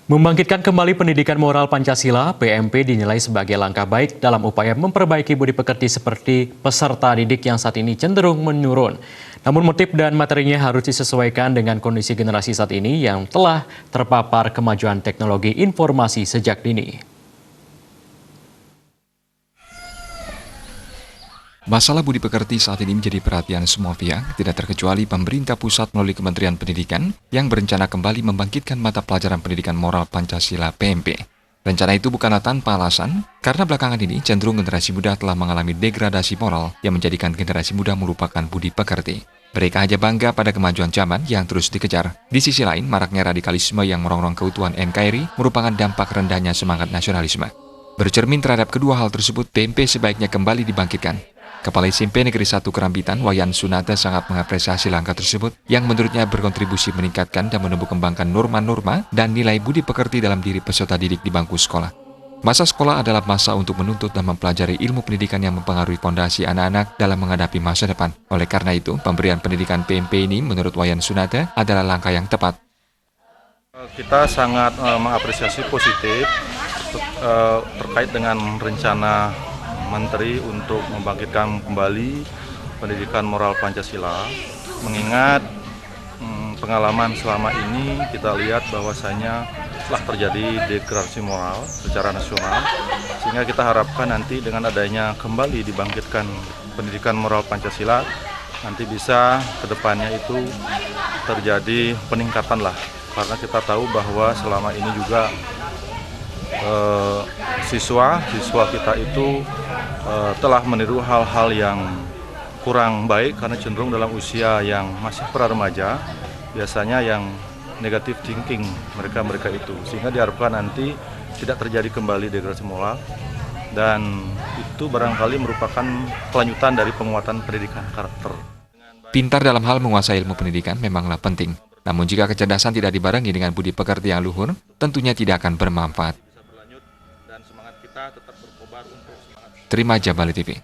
Membangkitkan kembali pendidikan moral Pancasila, PMP dinilai sebagai langkah baik dalam upaya memperbaiki budi pekerti seperti peserta didik yang saat ini cenderung menurun. Namun motif dan materinya harus disesuaikan dengan kondisi generasi saat ini yang telah terpapar kemajuan teknologi informasi sejak dini. Masalah budi pekerti saat ini menjadi perhatian semua pihak, tidak terkecuali pemerintah pusat melalui Kementerian Pendidikan yang berencana kembali membangkitkan mata pelajaran pendidikan moral Pancasila PMP. Rencana itu bukanlah tanpa alasan, karena belakangan ini cenderung generasi muda telah mengalami degradasi moral yang menjadikan generasi muda melupakan budi pekerti. Mereka hanya bangga pada kemajuan zaman yang terus dikejar. Di sisi lain, maraknya radikalisme yang merongrong keutuhan NKRI merupakan dampak rendahnya semangat nasionalisme. Bercermin terhadap kedua hal tersebut, PMP sebaiknya kembali dibangkitkan. Kepala SMP Negeri 1 Kerambitan, Wayan Sunata sangat mengapresiasi langkah tersebut yang menurutnya berkontribusi meningkatkan dan menumbuh kembangkan norma-norma dan nilai budi pekerti dalam diri peserta didik di bangku sekolah. Masa sekolah adalah masa untuk menuntut dan mempelajari ilmu pendidikan yang mempengaruhi fondasi anak-anak dalam menghadapi masa depan. Oleh karena itu, pemberian pendidikan PMP ini menurut Wayan Sunata adalah langkah yang tepat. Kita sangat mengapresiasi positif terkait dengan rencana Menteri untuk membangkitkan kembali pendidikan moral Pancasila, mengingat pengalaman selama ini kita lihat bahwasanya telah terjadi degradasi moral secara nasional, sehingga kita harapkan nanti dengan adanya kembali dibangkitkan pendidikan moral Pancasila, nanti bisa kedepannya itu terjadi peningkatan lah, karena kita tahu bahwa selama ini juga siswa kita itu telah meniru hal-hal yang kurang baik karena cenderung dalam usia yang masih pra-remaja, biasanya yang negatif thinking mereka itu, sehingga diharapkan nanti tidak terjadi kembali degradasi moral, dan itu barangkali merupakan kelanjutan dari penguatan pendidikan karakter. Pintar dalam hal menguasai ilmu pendidikan memanglah penting, namun jika kecerdasan tidak dibarengi dengan budi pekerti yang luhur, tentunya tidak akan bermanfaat. Terima Jabali TV.